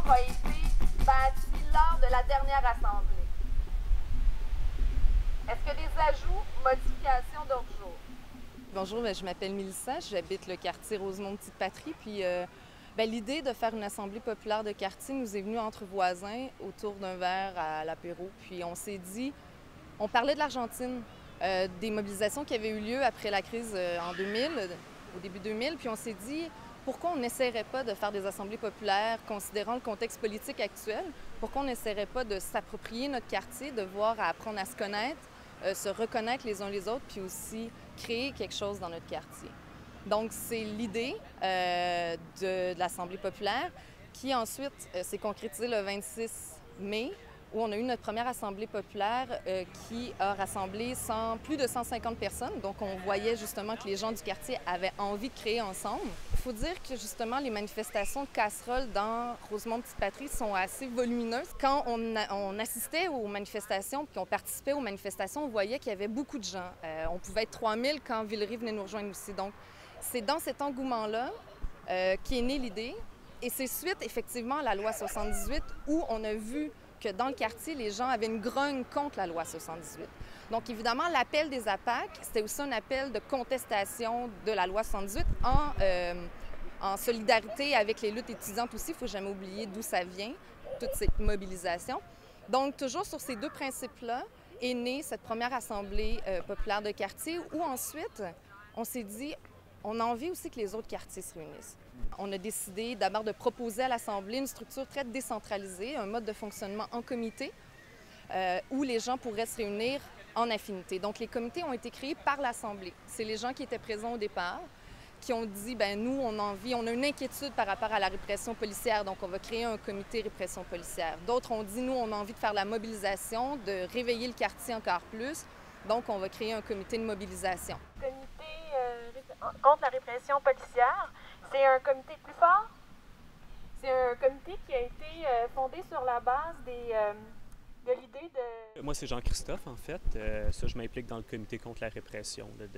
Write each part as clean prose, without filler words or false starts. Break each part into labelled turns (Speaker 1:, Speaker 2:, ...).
Speaker 1: a été bâti lors de la dernière assemblée? Est-ce que des ajouts, modifications d'ordre du jour?
Speaker 2: Bonjour, je m'appelle Mélissa, j'habite le quartier Rosemont-Petite-Patrie. Puis l'idée de faire une assemblée populaire de quartier nous est venue entre voisins autour d'un verre à l'apéro. Puis on s'est dit, on parlait de l'Argentine, des mobilisations qui avaient eu lieu après la crise en 2000, au début 2000. Puis on s'est dit, pourquoi on n'essaierait pas de faire des assemblées populaires, considérant le contexte politique actuel? Pourquoi on n'essaierait pas de s'approprier notre quartier, de voir à apprendre à se connaître, se reconnaître les uns les autres, puis aussi créer quelque chose dans notre quartier. Donc, c'est l'idée de l'Assemblée populaire qui ensuite s'est concrétisée le 26 mai, où on a eu notre première Assemblée populaire qui a rassemblé plus de 150 personnes. Donc, on voyait justement que les gens du quartier avaient envie de créer ensemble. Il faut dire que justement, les manifestations de casseroles dans Rosemont-Petite-Patrie sont assez volumineuses. Quand on assistait aux manifestations puis qu'on participait aux manifestations, on voyait qu'il y avait beaucoup de gens. On pouvait être 3000 quand Villeray venait nous rejoindre aussi. Donc, c'est dans cet engouement-là qu'est née l'idée. Et c'est suite, effectivement, à la loi 78 où on a vu que dans le quartier, les gens avaient une grogne contre la loi 78. Donc, évidemment, l'appel des APAC, c'était aussi un appel de contestation de la loi 78 en solidarité avec les luttes étudiantes aussi. Il ne faut jamais oublier d'où ça vient, toute cette mobilisation. Donc, toujours sur ces deux principes-là est née cette première assemblée populaire de quartier où ensuite, on s'est dit, on a envie aussi que les autres quartiers se réunissent. On a décidé d'abord de proposer à l'Assemblée une structure très décentralisée, un mode de fonctionnement en comité, où les gens pourraient se réunir en affinité. Donc, les comités ont été créés par l'Assemblée. C'est les gens qui étaient présents au départ qui ont dit, nous, on a une inquiétude par rapport à la répression policière, donc on va créer un comité répression policière. D'autres ont dit, nous, on a envie de faire la mobilisation, de réveiller le quartier encore plus, donc on va créer un comité de mobilisation.
Speaker 1: Contre la répression policière, c'est un comité plus fort. C'est un comité qui a été fondé sur la base de l'idée de...
Speaker 3: Moi, c'est Jean-Christophe, en fait. Je m'implique dans le comité contre la répression de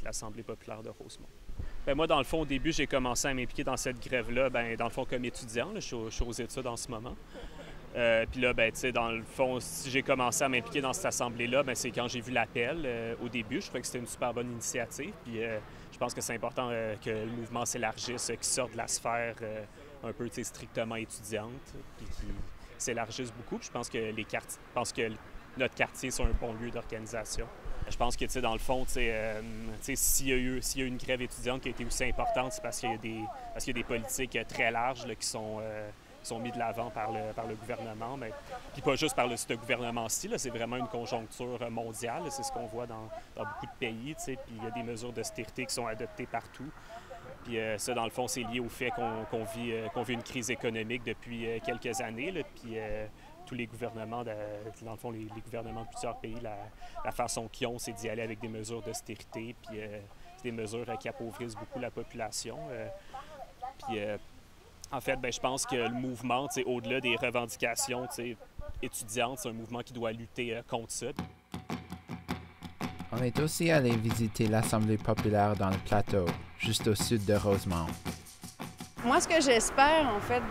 Speaker 3: l'Assemblée populaire de Rosemont. Moi, dans le fond, au début, j'ai commencé à m'impliquer dans cette grève-là, dans le fond, comme étudiant. Là, je suis aux études en ce moment. Puis là, dans le fond, si j'ai commencé à m'impliquer dans cette assemblée-là, c'est quand j'ai vu l'appel au début. Je trouvais que c'était une super bonne initiative. Puis je pense que c'est important que le mouvement s'élargisse, qu'il sorte de la sphère un peu strictement étudiante, puis qu'il s'élargisse beaucoup. Puis je pense que notre quartier, c'est un bon lieu d'organisation. Je pense que, dans le fond, s'il y a eu une grève étudiante qui a été aussi importante, c'est parce qu'il y a des politiques très larges là, qui sont mis de l'avant par le gouvernement, puis pas juste par ce gouvernement-ci, c'est vraiment une conjoncture mondiale, c'est ce qu'on voit dans beaucoup de pays, puis il y a des mesures d'austérité qui sont adoptées partout. Puis ça, dans le fond, c'est lié au fait qu'on vit une crise économique depuis quelques années, là, puis tous les gouvernements, dans le fond, les gouvernements de plusieurs pays, la façon qu'ils ont, c'est d'y aller avec des mesures d'austérité, puis c'est des mesures qui appauvrissent beaucoup la population. En fait, je pense que le mouvement, au-delà des revendications étudiantes, c'est un mouvement qui doit lutter contre ça.
Speaker 4: On est aussi allé visiter l'Assemblée populaire dans le plateau, juste au sud de Rosemont.
Speaker 5: Moi, ce que j'espère, en fait,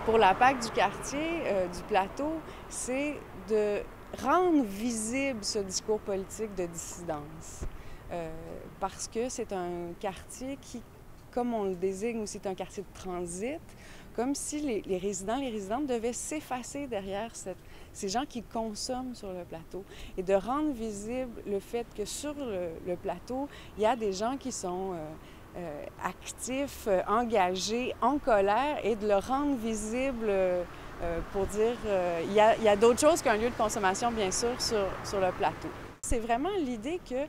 Speaker 5: pour la PAC du quartier, du plateau, c'est de rendre visible ce discours politique de dissidence. Parce que c'est un quartier qui, comme on le désigne aussi, c'est un quartier de transit, comme si les résidents, les résidentes devaient s'effacer derrière ces gens qui consomment sur le plateau et de rendre visible le fait que sur le plateau, il y a des gens qui sont actifs, engagés, en colère et de le rendre visible pour dire il y a d'autres choses qu'un lieu de consommation, bien sûr, sur le plateau. C'est vraiment l'idée que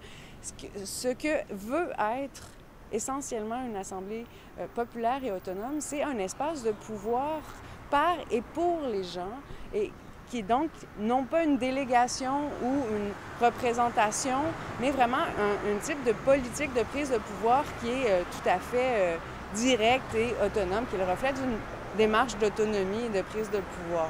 Speaker 5: ce que veut être essentiellement une assemblée populaire et autonome, c'est un espace de pouvoir par et pour les gens et qui est donc non pas une délégation ou une représentation, mais vraiment un type de politique de prise de pouvoir qui est tout à fait directe et autonome, qui est le reflet d'une démarche d'autonomie et de prise de pouvoir.